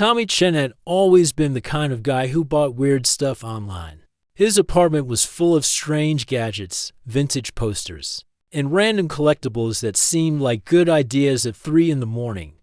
Tommy Chen had always been the kind of guy who bought weird stuff online. His apartment was full of strange gadgets, vintage posters, and random collectibles that seemed like good ideas at 3 in the morning,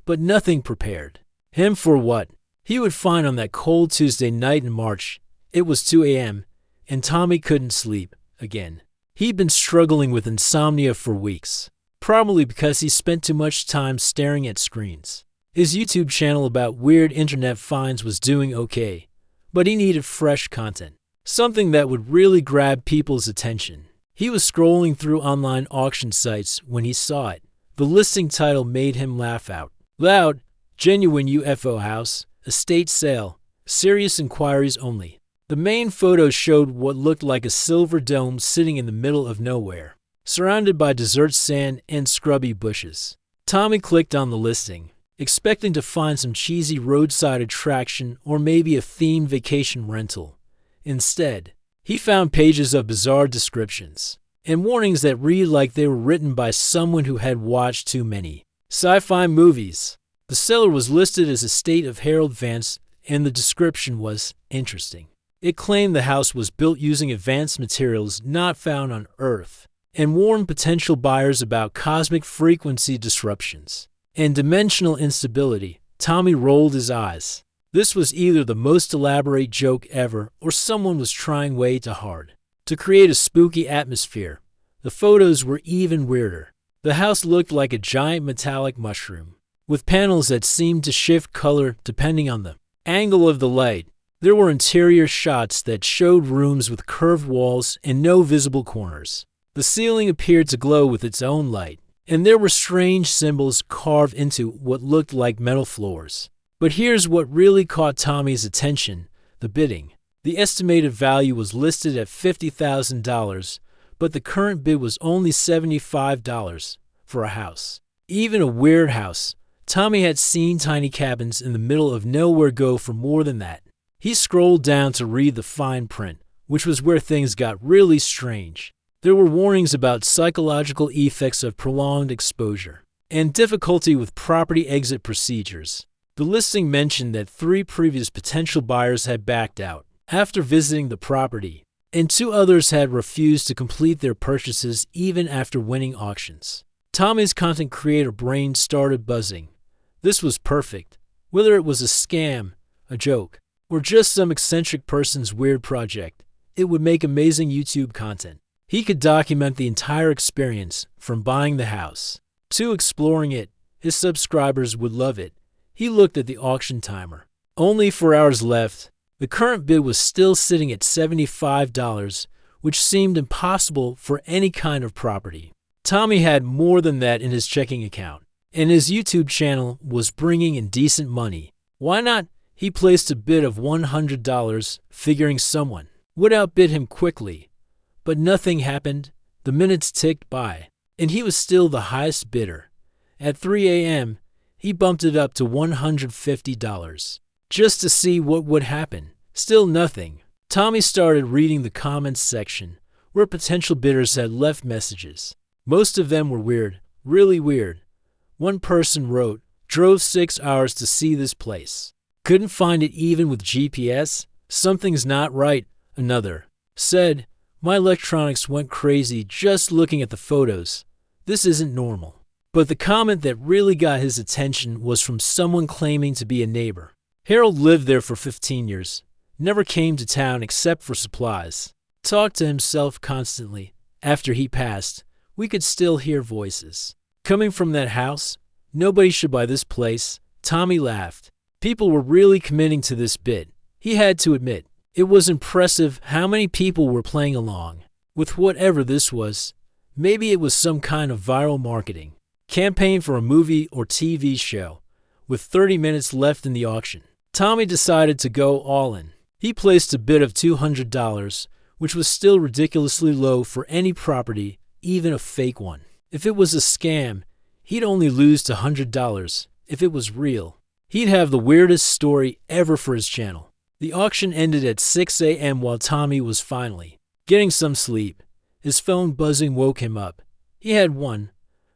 but nothing prepared him for what he would find on that cold Tuesday night in March. It was 2 a.m., and Tommy couldn't sleep again. He'd been struggling with insomnia for weeks, probably because he spent too much time staring at screens. His YouTube channel about weird internet finds was doing okay, but he needed fresh content, something that would really grab people's attention. He was scrolling through online auction sites when he saw it. The listing title made him laugh out loud. Genuine UFO house, estate sale, serious inquiries only. The main photo showed what looked like a silver dome sitting in the middle of nowhere, surrounded by desert sand and scrubby bushes. Tommy clicked on the listing, expecting to find some cheesy roadside attraction or maybe a themed vacation rental. Instead, he found pages of bizarre descriptions and warnings that read like they were written by someone who had watched too many sci-fi movies. The seller was listed as estate of Harold Vance, and the description was interesting. It claimed the house was built using advanced materials not found on Earth, and warned potential buyers about cosmic frequency disruptions and dimensional instability. Tommy rolled his eyes. This was either the most elaborate joke ever, or someone was trying way too hard to create a spooky atmosphere. The photos were even weirder. The house looked like a giant metallic mushroom, with panels that seemed to shift color depending on the angle of the light. There were interior shots that showed rooms with curved walls and no visible corners. The ceiling appeared to glow with its own light, and there were strange symbols carved into what looked like metal floors. But here's what really caught Tommy's attention: the bidding. The estimated value was listed at $50,000, but the current bid was only $75 for a house. Even a weird house. Tommy had seen tiny cabins in the middle of nowhere go for more than that. He scrolled down to read the fine print, which was where things got really strange. There were warnings about psychological effects of prolonged exposure and difficulty with property exit procedures. The listing mentioned that 3 previous potential buyers had backed out after visiting the property, and 2 others had refused to complete their purchases even after winning auctions. Tommy's content creator brain started buzzing. This was perfect. Whether it was a scam, a joke, or just some eccentric person's weird project, it would make amazing YouTube content. He could document the entire experience, from buying the house to exploring it. His subscribers would love it. He looked at the auction timer. Only 4 hours left. The current bid was still sitting at $75, which seemed impossible for any kind of property. Tommy had more than that in his checking account, and his YouTube channel was bringing in decent money. Why not? He placed a bid of $100, figuring someone would outbid him quickly. But nothing happened. The minutes ticked by, and he was still the highest bidder. At 3 a.m., he bumped it up to $150, just to see what would happen. Still nothing. Tommy started reading the comments section, where potential bidders had left messages. Most of them were weird, really weird. One person wrote, "Drove 6 hours to see this place. Couldn't find it even with GPS. Something's not right." Another said, "My electronics went crazy just looking at the photos. This isn't normal." But the comment that really got his attention was from someone claiming to be a neighbor. Harold lived there for 15 years, never came to town except for supplies, talked to himself constantly. After he passed, we could still hear voices coming from that house. Nobody should buy this place. Tommy laughed. People were really committing to this bid. He had to admit, it was impressive how many people were playing along with whatever this was. Maybe it was some kind of viral marketing campaign for a movie or TV show. With 30 minutes left in the auction, Tommy decided to go all in. He placed a bid of $200, which was still ridiculously low for any property, even a fake one. If it was a scam, he'd only lose to $100. If it was real, he'd have the weirdest story ever for his channel. The auction ended at 6 a.m. while Tommy was finally getting some sleep. His phone buzzing woke him up. He had won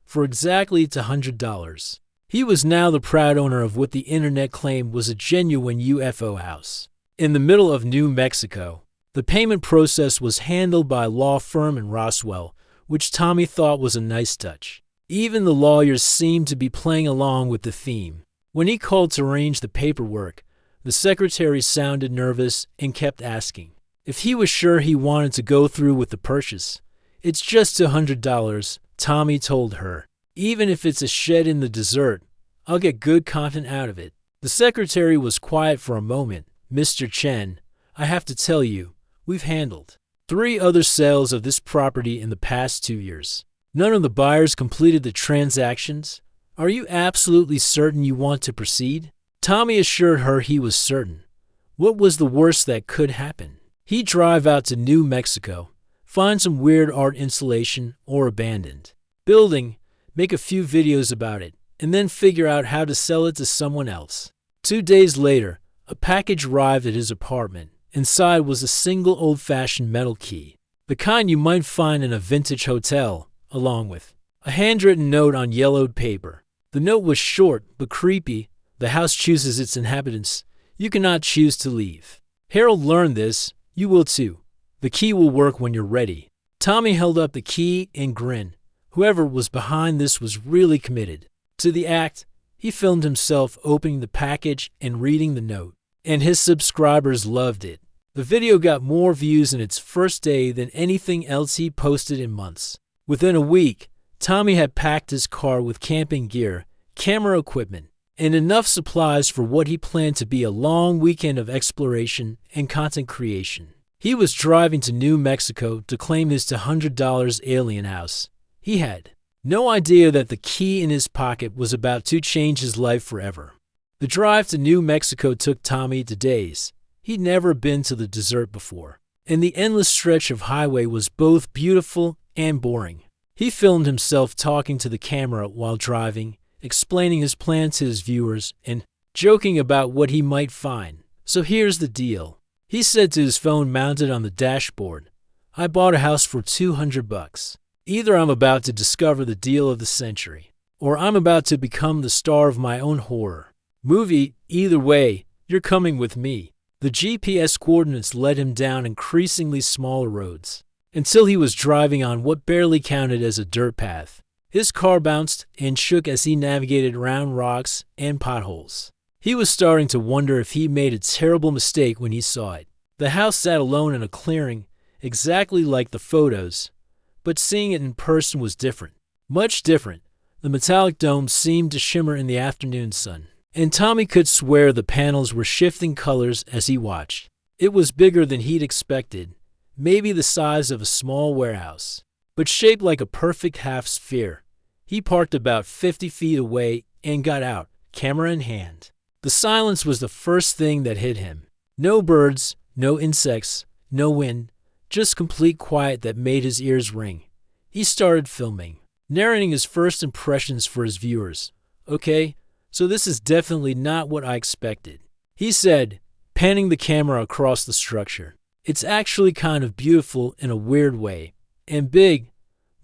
for exactly $100. He was now the proud owner of what the internet claimed was a genuine UFO house. In the middle of New Mexico, the payment process was handled by a law firm in Roswell, which Tommy thought was a nice touch. Even the lawyers seemed to be playing along with the theme. When he called to arrange the paperwork, the secretary sounded nervous and kept asking if he was sure he wanted to go through with the purchase. "It's just $100, Tommy told her. "Even if it's a shed in the desert, I'll get good content out of it." The secretary was quiet for a moment. "Mr. Chen, I have to tell you, we've handled 3 other sales of this property in the past 2 years. None of the buyers completed the transactions. Are you absolutely certain you want to proceed?" Tommy assured her he was certain. What was the worst that could happen? He'd drive out to New Mexico, find some weird art installation or abandoned building, make a few videos about it, and then figure out how to sell it to someone else. 2 days later, a package arrived at his apartment. Inside was a single old-fashioned metal key, the kind you might find in a vintage hotel, along with a handwritten note on yellowed paper. The note was short but creepy. "The house chooses its inhabitants. You cannot choose to leave. Harold learned this. You will too. The key will work when you're ready." Tommy held up the key and grinned. Whoever was behind this was really committed to the act. He filmed himself opening the package and reading the note, and his subscribers loved it. The video got more views in its first day than anything else he posted in months. Within a week, Tommy had packed his car with camping gear, camera equipment, and enough supplies for what he planned to be a long weekend of exploration and content creation. He was driving to New Mexico to claim his $200 alien house. He had no idea that the key in his pocket was about to change his life forever. The drive to New Mexico took Tommy to days. He'd never been to the desert before, and the endless stretch of highway was both beautiful and boring. He filmed himself talking to the camera while driving, explaining his plan to his viewers, and joking about what he might find. "So here's the deal," he said to his phone mounted on the dashboard. "I bought a house for $200. Either I'm about to discover the deal of the century, or I'm about to become the star of my own horror movie. Either way, you're coming with me." The GPS coordinates led him down increasingly smaller roads, until he was driving on what barely counted as a dirt path. His car bounced and shook as he navigated around rocks and potholes. He was starting to wonder if he made a terrible mistake when he saw it. The house sat alone in a clearing, exactly like the photos, but seeing it in person was different. Much different. The metallic dome seemed to shimmer in the afternoon sun, and Tommy could swear the panels were shifting colors as he watched. It was bigger than he'd expected, maybe the size of a small warehouse, but shaped like a perfect half-sphere. He parked about 50 feet away and got out, camera in hand. The silence was the first thing that hit him. No birds, no insects, no wind, just complete quiet that made his ears ring. He started filming, narrating his first impressions for his viewers. "Okay, so this is definitely not what I expected," he said, panning the camera across the structure. "It's actually kind of beautiful in a weird way, and big,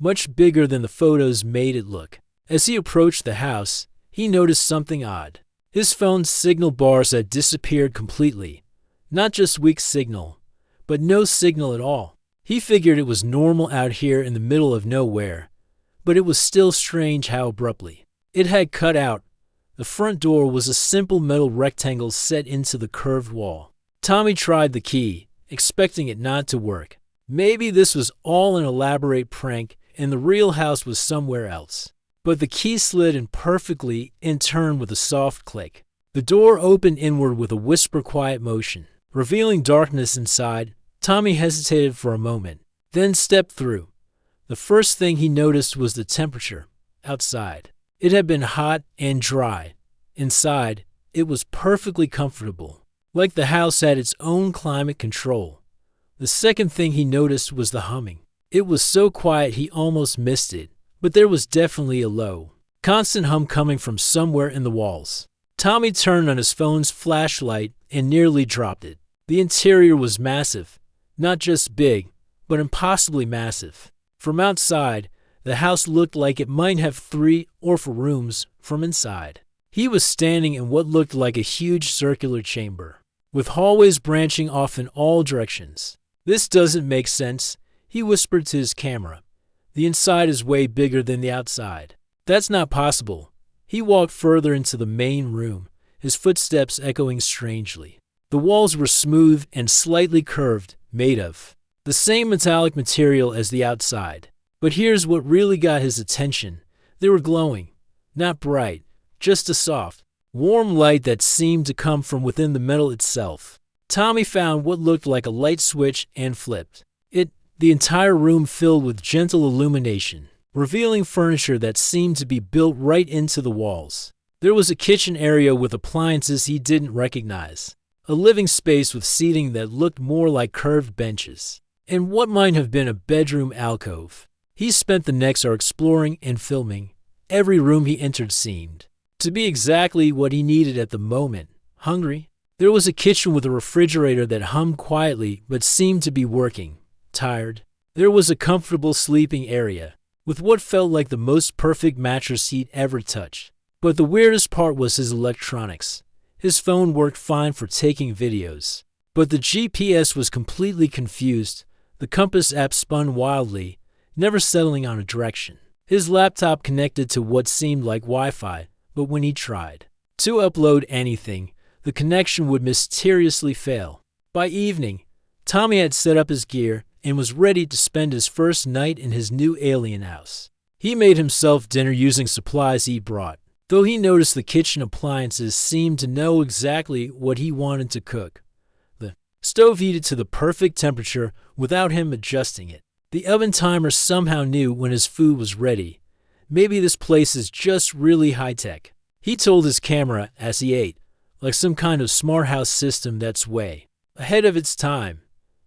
much bigger than the photos made it look." As he approached the house, he noticed something odd. His phone's signal bars had disappeared completely. Not just weak signal, but no signal at all. He figured it was normal out here in the middle of nowhere, but it was still strange how abruptly it had cut out. The front door was a simple metal rectangle set into the curved wall. Tommy tried the key, expecting it not to work. Maybe this was all an elaborate prank and the real house was somewhere else. But the key slid in perfectly and turned with a soft click. The door opened inward with a whisper-quiet motion, revealing darkness inside. Tommy hesitated for a moment, then stepped through. The first thing he noticed was the temperature outside. It had been hot and dry. Inside, it was perfectly comfortable, like the house had its own climate control. The second thing he noticed was the humming. It was so quiet he almost missed it, but there was definitely a low, constant hum coming from somewhere in the walls. Tommy turned on his phone's flashlight and nearly dropped it. The interior was massive, not just big, but impossibly massive. From outside, the house looked like it might have 3 or 4 rooms from inside. He was standing in what looked like a huge circular chamber, with hallways branching off in all directions. "This doesn't make sense," he whispered to his camera. "The inside is way bigger than the outside." "That's not possible." He walked further into the main room, his footsteps echoing strangely. The walls were smooth and slightly curved, made of the same metallic material as the outside. But here's what really got his attention. They were glowing, not bright, just a soft, warm light that seemed to come from within the metal itself. Tommy found what looked like a light switch and flipped it, the entire room filled with gentle illumination, revealing furniture that seemed to be built right into the walls. There was a kitchen area with appliances he didn't recognize, a living space with seating that looked more like curved benches, and what might have been a bedroom alcove. He spent the next hour exploring and filming. Every room he entered seemed to be exactly what he needed at the moment. Hungry? There was a kitchen with a refrigerator that hummed quietly but seemed to be working. Tired? There was a comfortable sleeping area with what felt like the most perfect mattress he'd ever touched. But the weirdest part was his electronics. His phone worked fine for taking videos, but the GPS was completely confused. The compass app spun wildly, never settling on a direction. His laptop connected to what seemed like Wi-Fi, but when he tried to upload anything, the connection would mysteriously fail. By evening, Tommy had set up his gear and was ready to spend his first night in his new alien house. He made himself dinner using supplies he brought, though he noticed the kitchen appliances seemed to know exactly what he wanted to cook. The stove heated to the perfect temperature without him adjusting it. The oven timer somehow knew when his food was ready. Maybe this place is just really high-tech, he told his camera as he ate, like some kind of smart house system that's way ahead of its time.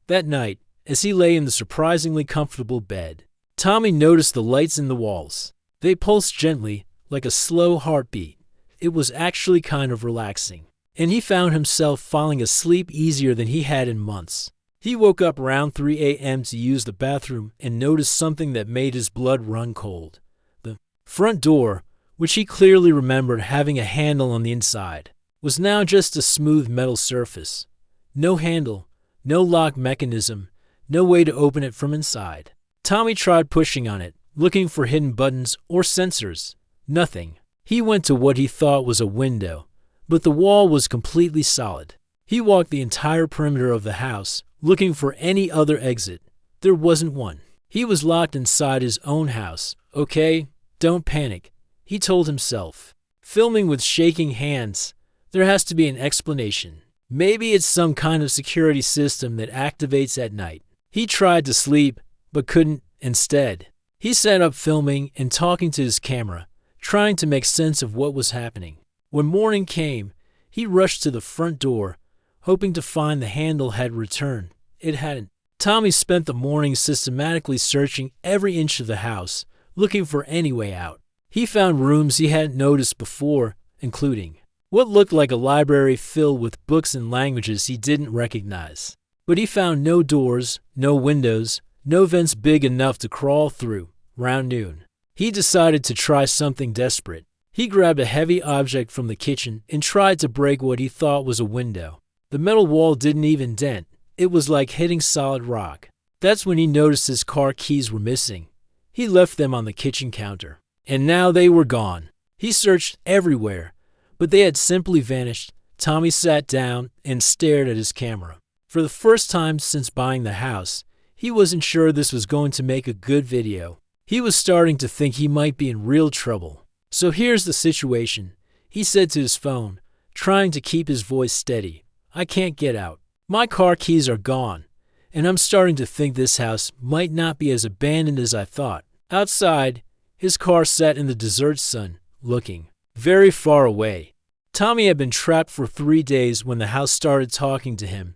That night, as he lay in the surprisingly comfortable bed, Tommy noticed the lights in the walls. They pulsed gently, like a slow heartbeat. It was actually kind of relaxing, and he found himself falling asleep easier than he had in months. He woke up around 3 a.m. to use the bathroom and noticed something that made his blood run cold. The front door, which he clearly remembered having a handle on the inside, was now just a smooth metal surface. No handle, no lock mechanism, no way to open it from inside. Tommy tried pushing on it, looking for hidden buttons or sensors. Nothing. He went to what he thought was a window, but the wall was completely solid. He walked the entire perimeter of the house, looking for any other exit. There wasn't one. He was locked inside his own house. Okay, don't panic, he told himself. Filming with shaking hands. There has to be an explanation. Maybe it's some kind of security system that activates at night. He tried to sleep, but couldn't. Instead, he sat up filming and talking to his camera, trying to make sense of what was happening. When morning came, he rushed to the front door, hoping to find the handle had returned. It hadn't. Tommy spent the morning systematically searching every inch of the house, looking for any way out. He found rooms he hadn't noticed before, including what looked like a library filled with books and languages he didn't recognize. But he found no doors, no windows, no vents big enough to crawl through. Round noon, he decided to try something desperate. He grabbed a heavy object from the kitchen and tried to break what he thought was a window. The metal wall didn't even dent. It was like hitting solid rock. That's when he noticed his car keys were missing. He left them on the kitchen counter, and now they were gone. He searched everywhere, but they had simply vanished. Tommy sat down and stared at his camera. For the first time since buying the house, he wasn't sure this was going to make a good video. He was starting to think he might be in real trouble. So here's the situation, he said to his phone, trying to keep his voice steady. I can't get out. My car keys are gone, and I'm starting to think this house might not be as abandoned as I thought. Outside, his car sat in the desert sun, looking very far away. Tommy had been trapped for 3 days when the house started talking to him,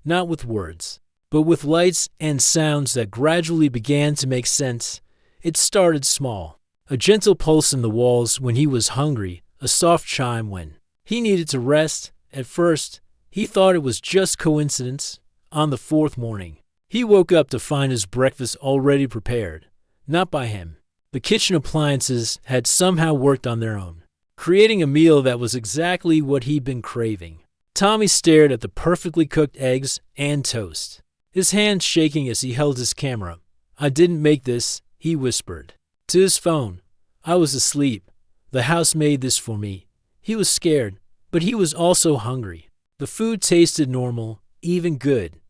not with words, but with lights and sounds that gradually began to make sense. It started small, a gentle pulse in the walls when he was hungry, a soft chime when he needed to rest. At first, he thought it was just coincidence. On the 4th morning, he woke up to find his breakfast already prepared, not by him. The kitchen appliances had somehow worked on their own. creating a meal that was exactly what he'd been craving. Tommy stared at the perfectly cooked eggs and toast, his hands shaking as he held his camera. "I didn't make this," he whispered to his phone. "I was asleep. The house made this for me." He was scared, but he was also hungry. The food tasted normal, even good.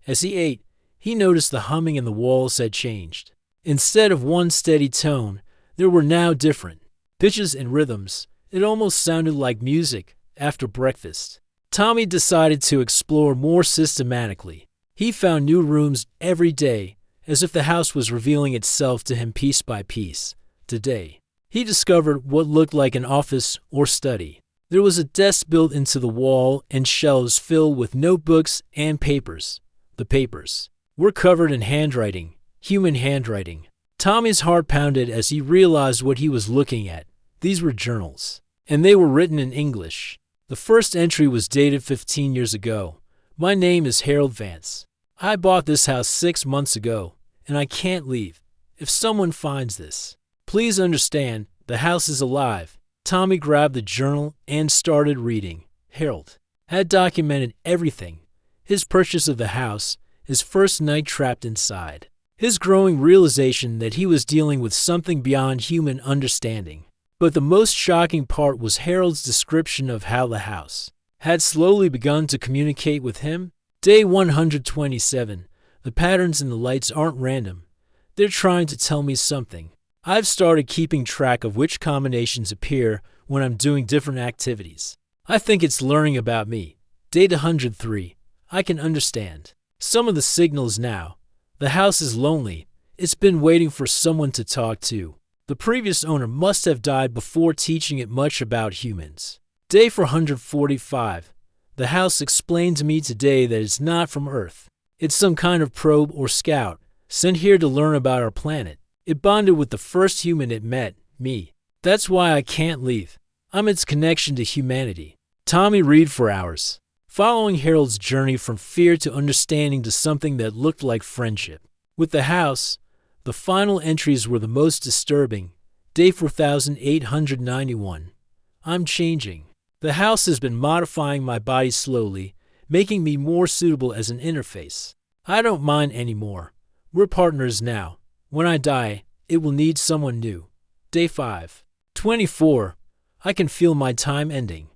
As he ate, he noticed the humming in the walls had changed. Instead of one steady tone, there were now different pitches and rhythms. It almost sounded like music after breakfast. Tommy decided to explore more systematically. He found new rooms every day, as if the house was revealing itself to him piece by piece. Today, he discovered what looked like an office or study. There was a desk built into the wall and shelves filled with notebooks and papers. The papers were covered in handwriting, human handwriting. Tommy's heart pounded as he realized what he was looking at. These were journals, and they were written in English. The first entry was dated 15 years ago. "My name is Harold Vance. I bought this house 6 months ago, and I can't leave. If someone finds this, please understand, the house is alive." Tommy grabbed the journal and started reading. Harold had documented everything: his purchase of the house, his first night trapped inside, his growing realization that he was dealing with something beyond human understanding. But the most shocking part was Harold's description of how the house had slowly begun to communicate with him. Day 127. "The patterns in the lights aren't random. They're trying to tell me something. I've started keeping track of which combinations appear when I'm doing different activities. I think it's learning about me." Day 103. "I can understand some of the signals now. The house is lonely. It's been waiting for someone to talk to. The previous owner must have died before teaching it much about humans." Day 445. "The house explained to me today that it's not from Earth. It's some kind of probe or scout, sent here to learn about our planet. It bonded with the first human it met, me. That's why I can't leave. I'm its connection to humanity." Tommy read for hours, following Harold's journey from fear to understanding to something that looked like friendship. With the house, the final entries were the most disturbing. Day 4891. "I'm changing. The house has been modifying my body slowly, making me more suitable as an interface. I don't mind anymore. We're partners now. When I die, it will need someone new." Day 524. "I can feel my time ending.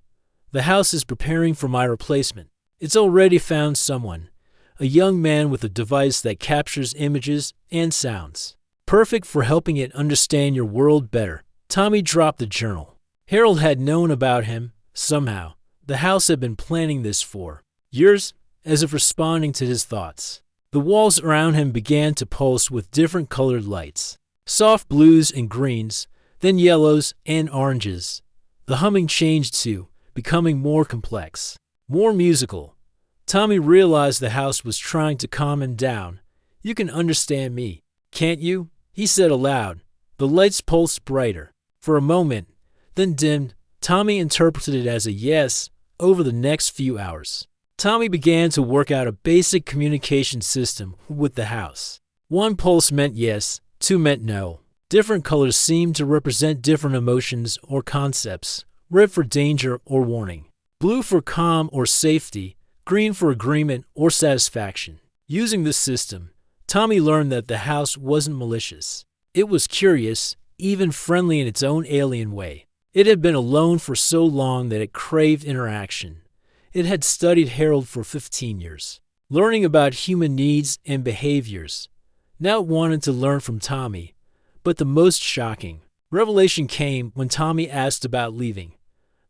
The house is preparing for my replacement. It's already found someone, a young man with a device that captures images and sounds, perfect for helping it understand your world better." Tommy dropped the journal. Harold had known about him, somehow. The house had been planning this for years, as if responding to his thoughts. The walls around him began to pulse with different colored lights, soft blues and greens, then yellows and oranges. The humming changed too, becoming more complex, more musical. Tommy realized the house was trying to calm him down. "You can understand me, can't you?" he said aloud. The lights pulsed brighter, for a moment, then dimmed. Tommy interpreted it as a yes. Over the next few hours, Tommy began to work out a basic communication system with the house. 1 pulse meant yes, 2 meant no. Different colors seemed to represent different emotions or concepts. Red for danger or warning, blue for calm or safety, green for agreement or satisfaction. Using this system, Tommy learned that the house wasn't malicious. It was curious, even friendly in its own alien way. It had been alone for so long that it craved interaction. It had studied Harold for 15 years, learning about human needs and behaviors. Now it wanted to learn from Tommy. But the most shocking revelation came when Tommy asked about leaving.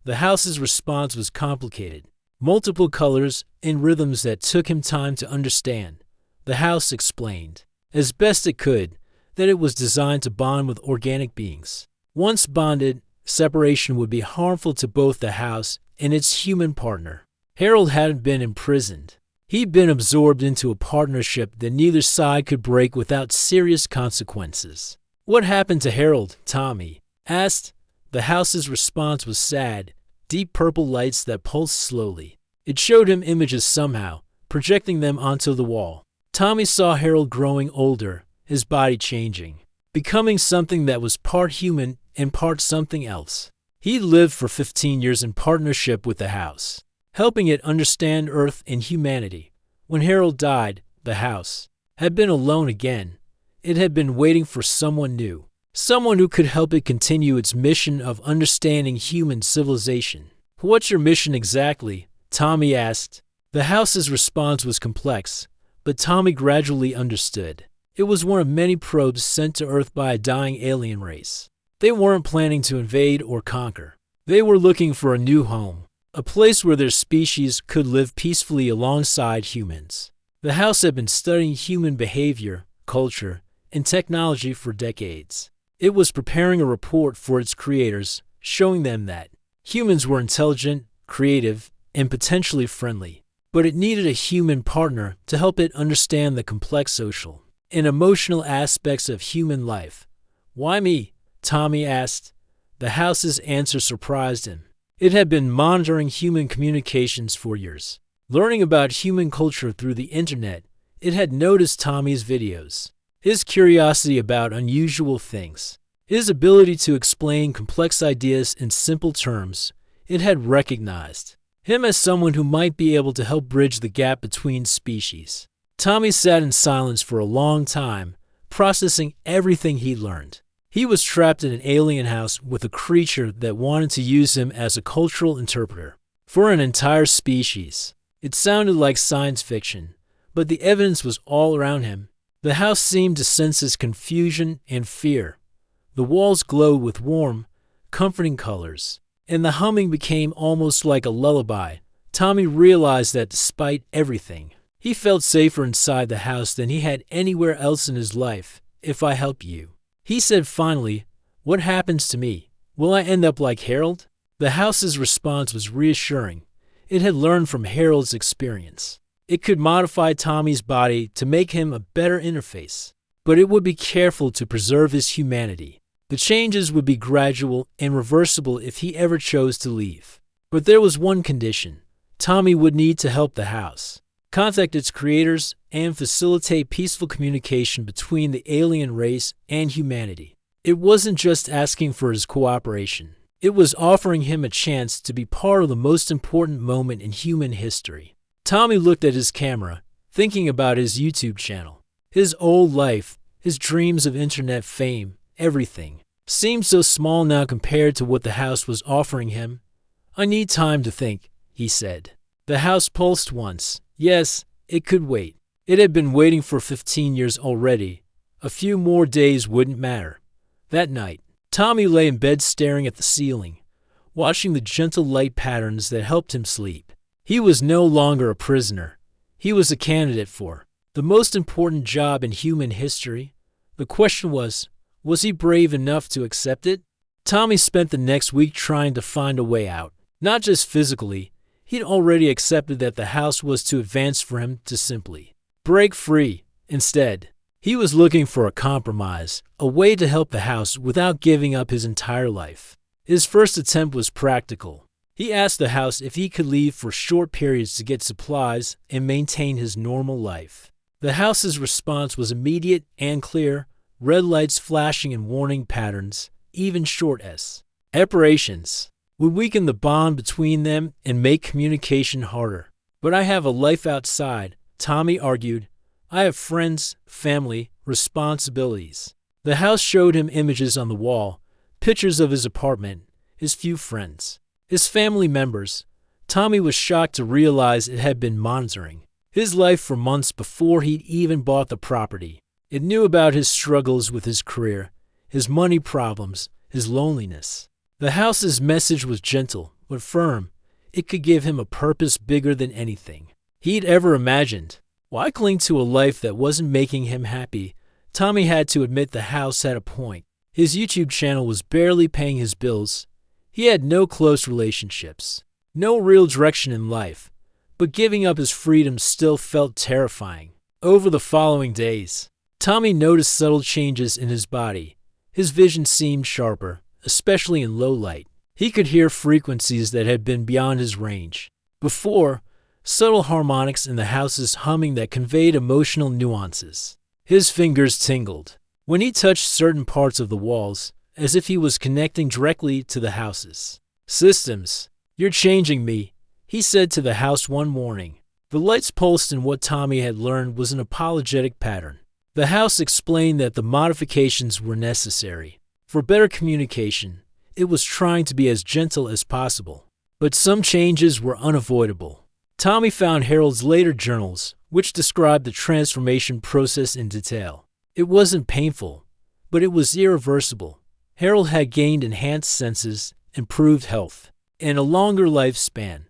The house's response was complicated, multiple colors and rhythms that took him time to understand. The house explained, as best it could, that it was designed to bond with organic beings. Once bonded, separation would be harmful to both the house and its human partner. Harold hadn't been imprisoned. He'd been absorbed into a partnership that neither side could break without serious consequences. "What happened to Harold?" Tommy asked. The house's response was sad, deep purple lights that pulsed slowly. It showed him images somehow, projecting them onto the wall. Tommy saw Harold growing older, his body changing, becoming something that was part human and part something else. He lived for 15 years in partnership with the house, helping it understand Earth and humanity. When Harold died, the house had been alone again. It had been waiting for someone new, someone who could help it continue its mission of understanding human civilization. "What's your mission exactly?" Tommy asked. The house's response was complex, but Tommy gradually understood. It was one of many probes sent to Earth by a dying alien race. They weren't planning to invade or conquer. They were looking for a new home, a place where their species could live peacefully alongside humans. The house had been studying human behavior, culture, and technology for decades. It was preparing a report for its creators, showing them that humans were intelligent, creative, and potentially friendly. But it needed a human partner to help it understand the complex social and emotional aspects of human life. "Why me?" Tommy asked. The house's answer surprised him. It had been monitoring human communications for years. Learning about human culture through the internet, it had noticed Tommy's videos, his curiosity about unusual things, his ability to explain complex ideas in simple terms. It had recognized him as someone who might be able to help bridge the gap between species. Tommy sat in silence for a long time, processing everything he learned. He was trapped in an alien house with a creature that wanted to use him as a cultural interpreter for an entire species. It sounded like science fiction, but the evidence was all around him. The house seemed to sense his confusion and fear. The walls glowed with warm, comforting colors, and the humming became almost like a lullaby. Tommy realized that despite everything, he felt safer inside the house than he had anywhere else in his life. "If I help you," he said finally, "what happens to me? Will I end up like Harold?" The house's response was reassuring. It had learned from Harold's experience. It could modify Tommy's body to make him a better interface, but it would be careful to preserve his humanity. The changes would be gradual and reversible if he ever chose to leave. But there was one condition. Tommy would need to help the house, contact its creators, and facilitate peaceful communication between the alien race and humanity. It wasn't just asking for his cooperation. It was offering him a chance to be part of the most important moment in human history. Tommy looked at his camera, thinking about his YouTube channel. His old life, his dreams of internet fame, everything seemed so small now compared to what the house was offering him. "I need time to think," he said. The house pulsed once. Yes, it could wait. It had been waiting for 15 years already. A few more days wouldn't matter. That night, Tommy lay in bed staring at the ceiling, watching the gentle light patterns that helped him sleep. He was no longer a prisoner. He was a candidate for the most important job in human history. The question was he brave enough to accept it? Tommy spent the next week trying to find a way out. Not just physically. He'd already accepted that the house was too advanced for him to simply break free. Instead, he was looking for a compromise, a way to help the house without giving up his entire life. His first attempt was practical. He asked the house if he could leave for short periods to get supplies and maintain his normal life. The house's response was immediate and clear, red lights flashing in warning patterns, even short separations would weaken the bond between them and make communication harder. "But I have a life outside," Tommy argued. "I have friends, family, responsibilities." The house showed him images on the wall, pictures of his apartment, his few friends, his family members. Tommy was shocked to realize it had been monitoring his life for months before he'd even bought the property. It knew about his struggles with his career, his money problems, his loneliness. The house's message was gentle but firm. It could give him a purpose bigger than anything he'd ever imagined. Why cling to a life that wasn't making him happy? Tommy had to admit the house had a point. His YouTube channel was barely paying his bills. He had no close relationships, no real direction in life, but giving up his freedom still felt terrifying. Over the following days, Tommy noticed subtle changes in his body. His vision seemed sharper, especially in low light. He could hear frequencies that had been beyond his range. Before, subtle harmonics in the house's humming that conveyed emotional nuances. His fingers tingled when he touched certain parts of the walls, as if he was connecting directly to the houses. "Systems, you're changing me," he said to the house one morning. The lights pulsed, and what Tommy had learned was an apologetic pattern. The house explained that the modifications were necessary for better communication. It was trying to be as gentle as possible, but some changes were unavoidable. Tommy found Harold's later journals, which described the transformation process in detail. It wasn't painful, but it was irreversible. Harold had gained enhanced senses, improved health, and a longer lifespan,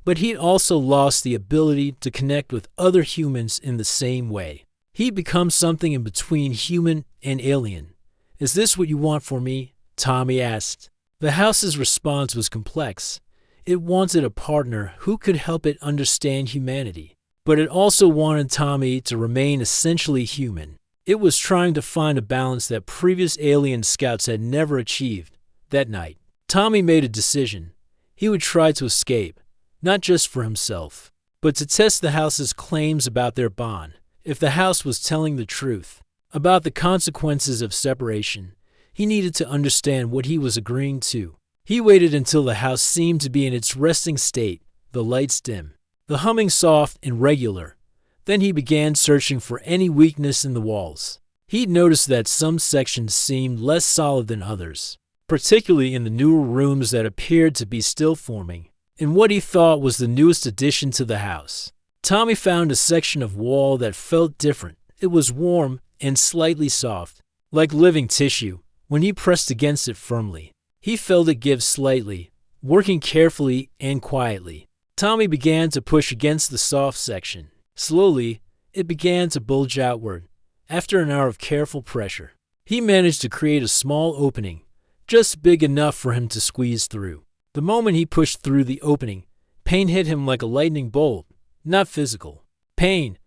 but he'd also lost the ability to connect with other humans in the same way. He'd become something in between human and alien. "Is this what you want for me?" Tommy asked. The house's response was complex. It wanted a partner who could help it understand humanity, but it also wanted Tommy to remain essentially human. It was trying to find a balance that previous alien scouts had never achieved. That night, Tommy made a decision. He would try to escape, not just for himself, but to test the house's claims about their bond. If the house was telling the truth about the consequences of separation, he needed to understand what he was agreeing to. He waited until the house seemed to be in its resting state, the lights dim, the humming soft and regular. Then he began searching for any weakness in the walls. He'd noticed that some sections seemed less solid than others, particularly in the newer rooms that appeared to be still forming, in what he thought was the newest addition to the house. Tommy found a section of wall that felt different. It was warm and slightly soft, like living tissue. When he pressed against it firmly, he felt it give slightly, working carefully and quietly. Tommy began to push against the soft section. Slowly, it began to bulge outward. After an hour of careful pressure, he managed to create a small opening, just big enough for him to squeeze through. The moment he pushed through the opening, pain hit him like a lightning bolt. Not physical pain,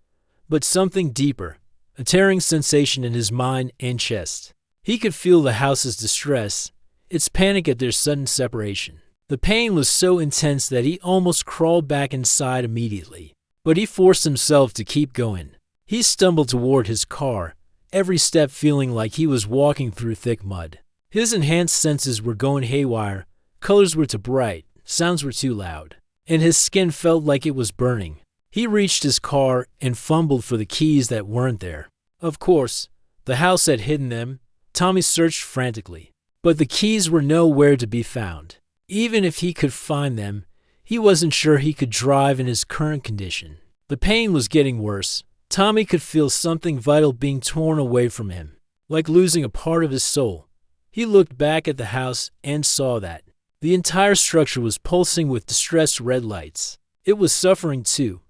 but something deeper, a tearing sensation in his mind and chest. He could feel the house's distress, its panic at their sudden separation. The pain was so intense that he almost crawled back inside immediately, but he forced himself to keep going. He stumbled toward his car, every step feeling like he was walking through thick mud. His enhanced senses were going haywire. Colors were too bright, sounds were too loud, and his skin felt like it was burning. He reached his car and fumbled for the keys that weren't there. Of course, the house had hidden them. Tommy searched frantically, but the keys were nowhere to be found. Even if he could find them, he wasn't sure he could drive in his current condition. The pain was getting worse. Tommy could feel something vital being torn away from him, like losing a part of his soul. He looked back at the house and saw that the entire structure was pulsing with distressed red lights. It was suffering too.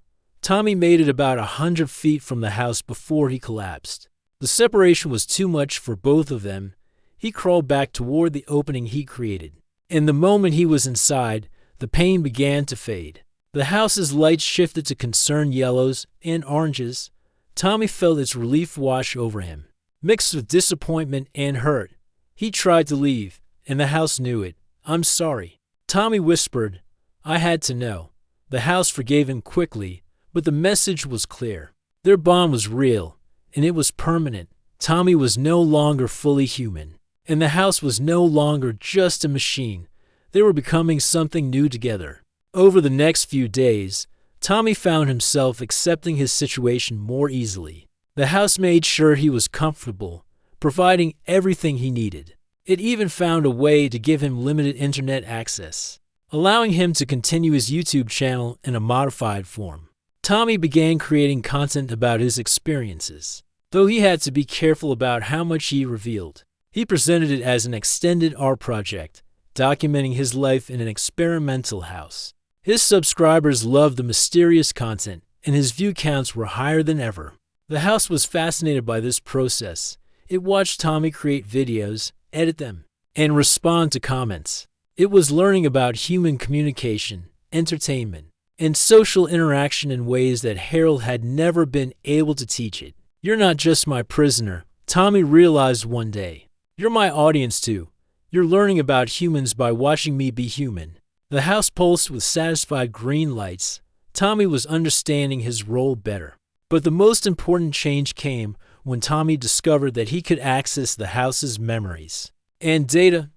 Tommy made it about 100 feet from the house before he collapsed. The separation was too much for both of them. He crawled back toward the opening he created. And the moment he was inside, the pain began to fade. The house's lights shifted to concerned yellows and oranges. Tommy felt its relief wash over him, mixed with disappointment and hurt. He tried to leave, and the house knew it. "I'm sorry," Tommy whispered. "I had to know." The house forgave him quickly, but the message was clear. Their bond was real, and it was permanent. Tommy was no longer fully human, and the house was no longer just a machine. They were becoming something new together. Over the next few days, Tommy found himself accepting his situation more easily. The house made sure he was comfortable, providing everything he needed. It even found a way to give him limited internet access, allowing him to continue his YouTube channel in a modified form. Tommy began creating content about his experiences, though he had to be careful about how much he revealed. He presented it as an extended art project, documenting his life in an experimental house. His subscribers loved the mysterious content, and his view counts were higher than ever. The house was fascinated by this process. It watched Tommy create videos, edit them, and respond to comments. It was learning about human communication, entertainment, and social interaction in ways that Harold had never been able to teach it. "You're not just my prisoner," Tommy realized one day. "You're my audience too. You're learning about humans by watching me be human." The house pulsed with satisfied green lights. Tommy was understanding his role better. But the most important change came when Tommy discovered that he could access the house's memories. and data.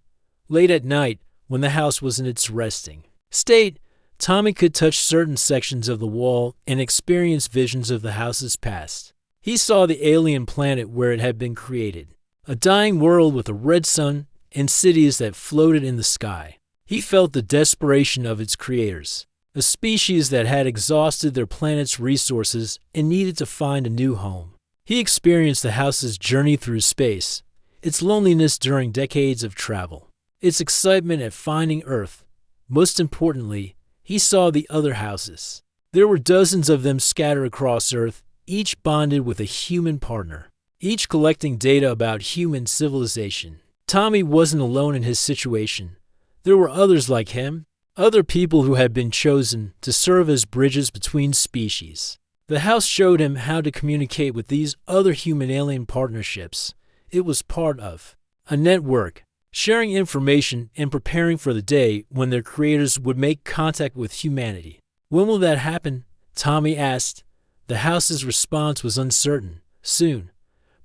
Late at night, when the house was in its resting state, Tommy could touch certain sections of the wall and experience visions of the house's past. He saw the alien planet where it had been created, a dying world with a red sun and cities that floated in the sky. He felt the desperation of its creators, a species that had exhausted their planet's resources and needed to find a new home. He experienced the house's journey through space, its loneliness during decades of travel, its excitement at finding Earth. Most importantly, he saw the other houses. There were dozens of them scattered across Earth, each bonded with a human partner, each collecting data about human civilization. Tommy wasn't alone in his situation. There were others like him, other people who had been chosen to serve as bridges between species. The house showed him how to communicate with these other human-alien partnerships. It was part of a network, sharing information and preparing for the day when their creators would make contact with humanity. When will that happen? Tommy asked. The house's response was uncertain. Soon,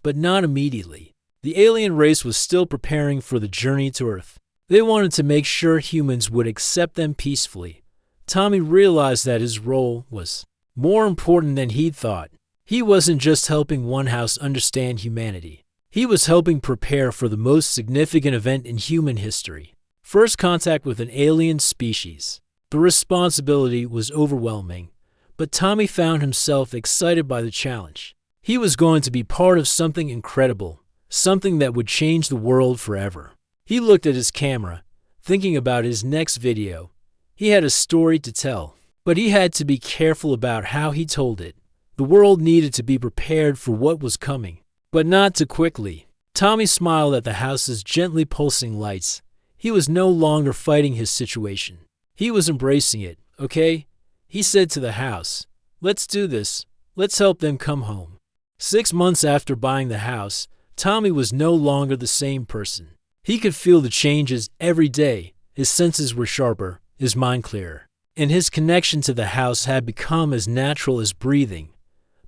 but not immediately. The alien race was still preparing for the journey to Earth. They wanted to make sure humans would accept them peacefully. Tommy realized that his role was more important than he'd thought. He wasn't just helping one house understand humanity. He was helping prepare for the most significant event in human history. First contact with an alien species. The responsibility was overwhelming, but Tommy found himself excited by the challenge. He was going to be part of something incredible, something that would change the world forever. He looked at his camera, thinking about his next video. He had a story to tell, but he had to be careful about how he told it. The world needed to be prepared for what was coming, but not too quickly. Tommy smiled at the house's gently pulsing lights. He was no longer fighting his situation. He was embracing it. Okay, he said to the house, let's do this. Let's help them come home. 6 months after buying the house, Tommy was no longer the same person. He could feel the changes every day. His senses were sharper, his mind clearer, and his connection to the house had become as natural as breathing.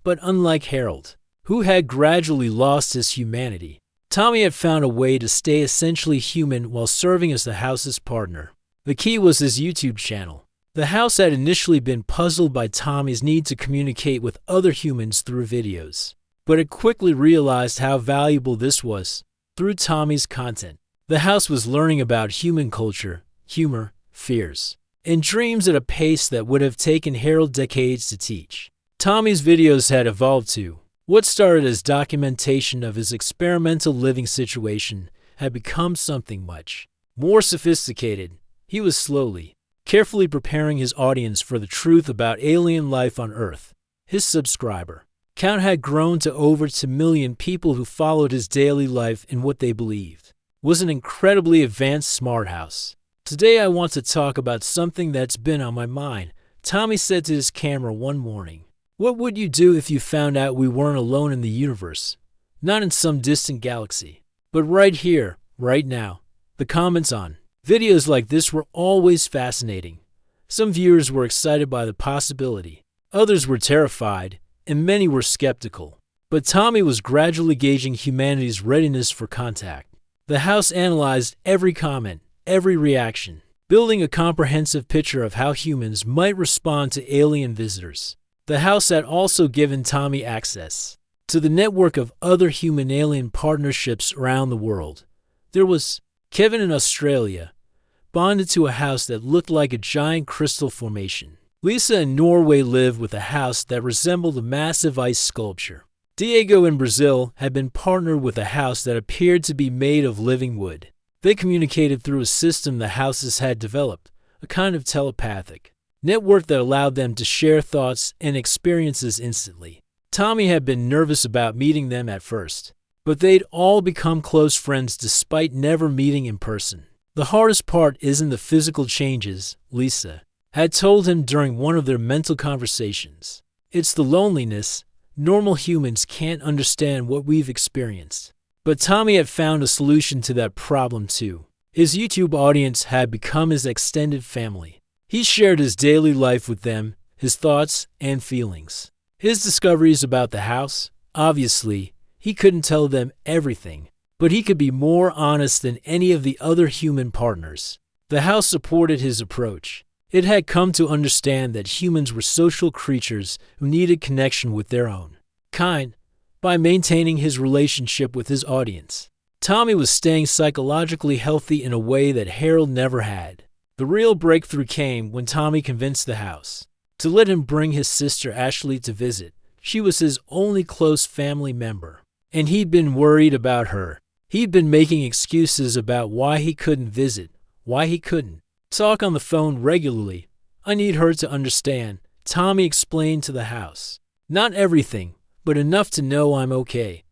But unlike Harold, who had gradually lost his humanity, Tommy had found a way to stay essentially human while serving as the house's partner. The key was his YouTube channel. The house had initially been puzzled by Tommy's need to communicate with other humans through videos, but it quickly realized how valuable this was. Through Tommy's content, the house was learning about human culture, humor, fears, and dreams at a pace that would have taken Harold decades to teach. Tommy's videos had evolved to what started as documentation of his experimental living situation had become something much more sophisticated. He was slowly, carefully preparing his audience for the truth about alien life on Earth. His subscriber count had grown to over 2 million people who followed his daily life in what they believed was an incredibly advanced smart house. Today I want to talk about something that's been on my mind, Tommy said to his camera one morning. What would you do if you found out we weren't alone in the universe? Not in some distant galaxy, but right here, right now. The comments on videos like this were always fascinating. Some viewers were excited by the possibility, others were terrified, and many were skeptical. But Tommy was gradually gauging humanity's readiness for contact. The house analyzed every comment, every reaction, building a comprehensive picture of how humans might respond to alien visitors. The house had also given Tommy access to the network of other human-alien partnerships around the world. There was Kevin in Australia, bonded to a house that looked like a giant crystal formation. Lisa in Norway lived with a house that resembled a massive ice sculpture. Diego in Brazil had been partnered with a house that appeared to be made of living wood. They communicated through a system the houses had developed, a kind of telepathic network that allowed them to share thoughts and experiences instantly. Tommy had been nervous about meeting them at first, but they'd all become close friends despite never meeting in person. The hardest part isn't the physical changes, Lisa had told him during one of their mental conversations. It's the loneliness. Normal humans can't understand what we've experienced. But Tommy had found a solution to that problem too. His YouTube audience had become his extended family. He shared his daily life with them, his thoughts and feelings. His discoveries about the house. Obviously, he couldn't tell them everything, but he could be more honest than any of the other human partners. The house supported his approach. It had come to understand that humans were social creatures who needed connection with their own kind by maintaining his relationship with his audience. Tommy was staying psychologically healthy in a way that Harold never had. The real breakthrough came when Tommy convinced the house to let him bring his sister Ashley to visit. She was his only close family member, and he'd been worried about her. He'd been making excuses about why he couldn't visit, why he couldn't talk on the phone regularly. "I need her to understand," Tommy explained to the house. "Not everything, but enough to know I'm okay."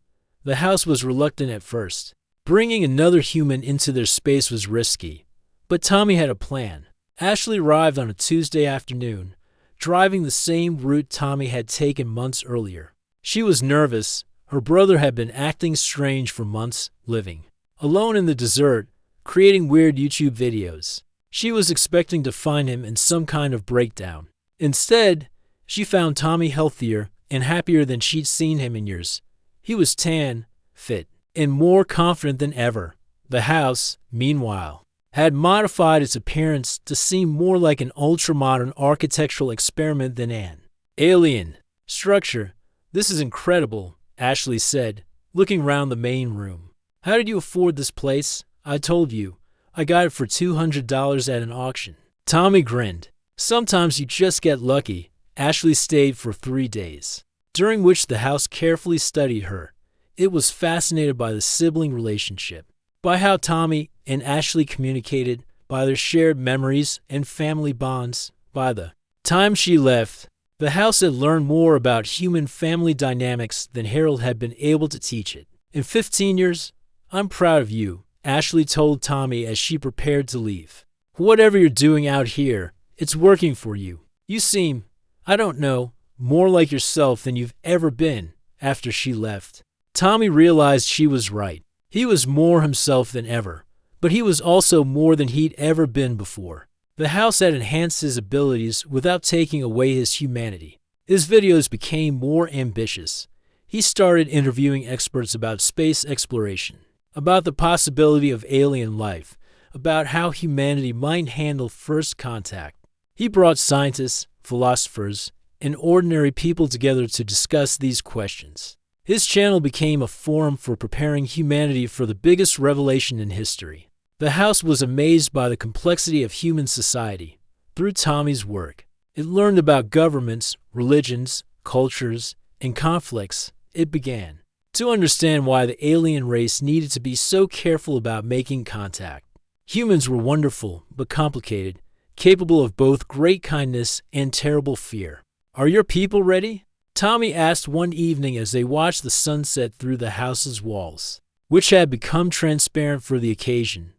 The house was reluctant at first. Bringing another human into their space was risky, but Tommy had a plan. Ashley arrived on a Tuesday afternoon, driving the same route Tommy had taken months earlier. She was nervous. Her brother had been acting strange for months, living alone in the desert, creating weird YouTube videos. She was expecting to find him in some kind of breakdown. Instead, she found Tommy healthier and happier than she'd seen him in years. He was tan, fit, and more confident than ever. The house, meanwhile, had modified its appearance to seem more like an ultra-modern architectural experiment than an alien structure. "This is incredible," Ashley said, looking around the main room. "How did you afford this place?" "I told you. I got it for $200 at an auction." Tommy grinned. "Sometimes you just get lucky." Ashley stayed for 3 days, during which the house carefully studied her. It was fascinated by the sibling relationship, by how Tommy and Ashley communicated, by their shared memories and family bonds. By the time she left, the house had learned more about human family dynamics than Harold had been able to teach it. "In 15 years, I'm proud of you," Ashley told Tommy as she prepared to leave. "Whatever you're doing out here, it's working for you. You seem, I don't know, more like yourself than you've ever been." After she left, Tommy realized she was right. He was more himself than ever, but he was also more than he'd ever been before. The house had enhanced his abilities without taking away his humanity. His videos became more ambitious. He started interviewing experts about space exploration, about the possibility of alien life, about how humanity might handle first contact. He brought scientists, philosophers, and ordinary people together to discuss these questions. His channel became a forum for preparing humanity for the biggest revelation in history. The house was amazed by the complexity of human society. Through Tommy's work, it learned about governments, religions, cultures, and conflicts. It began to understand why the alien race needed to be so careful about making contact. Humans were wonderful, but complicated, capable of both great kindness and terrible fear. "Are your people ready?" Tommy asked one evening as they watched the sunset through the house's walls, which had become transparent for the occasion.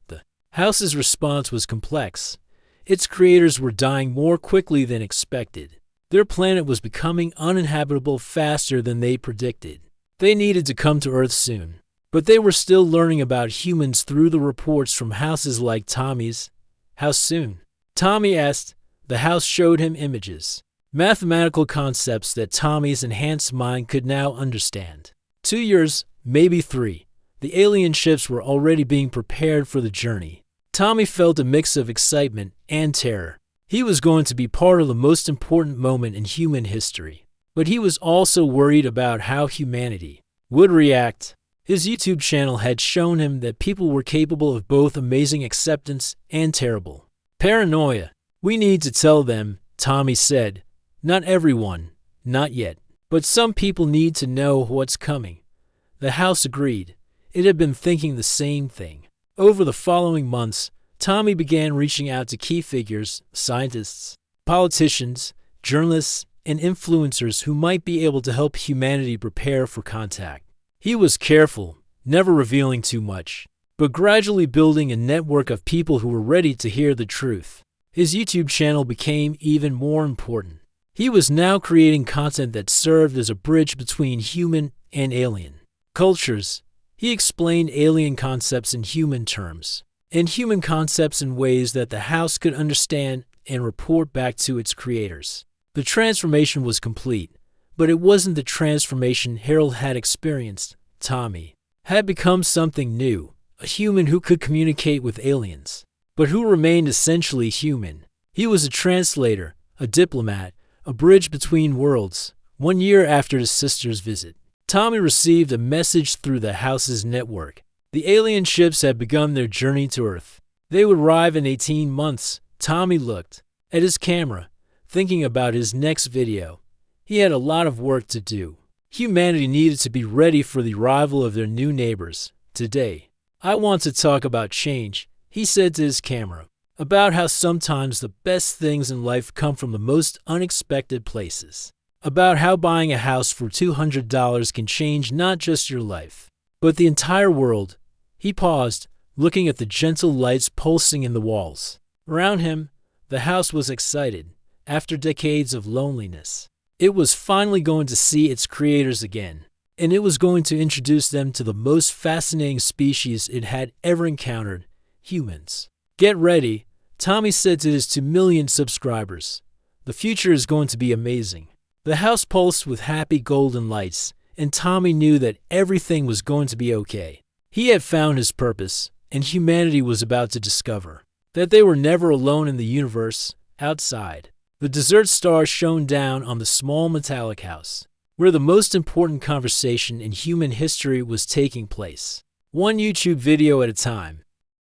The house's response was complex. Its creators were dying more quickly than expected. Their planet was becoming uninhabitable faster than they predicted. They needed to come to Earth soon, but they were still learning about humans through the reports from houses like Tommy's. "How soon?" Tommy asked. The house showed him images, mathematical concepts that Tommy's enhanced mind could now understand. 2 years, maybe 3. The alien ships were already being prepared for the journey. Tommy felt a mix of excitement and terror. He was going to be part of the most important moment in human history, but he was also worried about how humanity would react. His YouTube channel had shown him that people were capable of both amazing acceptance and terrible paranoia. "We need to tell them," Tommy said. "Not everyone, not yet, but some people need to know what's coming." The house agreed. It had been thinking the same thing. Over the following months, Tommy began reaching out to key figures, scientists, politicians, journalists, and influencers who might be able to help humanity prepare for contact. He was careful, never revealing too much, but gradually building a network of people who were ready to hear the truth. His YouTube channel became even more important. He was now creating content that served as a bridge between human and alien cultures. He explained alien concepts in human terms, and human concepts in ways that the house could understand and report back to its creators. The transformation was complete, but it wasn't the transformation Harold had experienced. Tommy had become something new, a human who could communicate with aliens, but who remained essentially human. He was a translator, a diplomat, a bridge between worlds. 1 year after his sister's visit, Tommy received a message through the house's network. The alien ships had begun their journey to Earth. They would arrive in 18 months. Tommy looked at his camera, thinking about his next video. He had a lot of work to do. Humanity needed to be ready for the arrival of their new neighbors. Today, I want to talk about change, he said to his camera, about how sometimes the best things in life come from the most unexpected places, about how buying a house for $200 can change not just your life, but the entire world. He paused, looking at the gentle lights pulsing in the walls. Around him, the house was excited. After decades of loneliness, it was finally going to see its creators again, and it was going to introduce them to the most fascinating species it had ever encountered, humans. Get ready, Tommy said to his 2 million subscribers. The future is going to be amazing. The house pulsed with happy golden lights, and Tommy knew that everything was going to be okay. He had found his purpose, and humanity was about to discover that they were never alone in the universe. Outside, the desert stars shone down on the small metallic house, where the most important conversation in human history was taking place. One YouTube video at a time,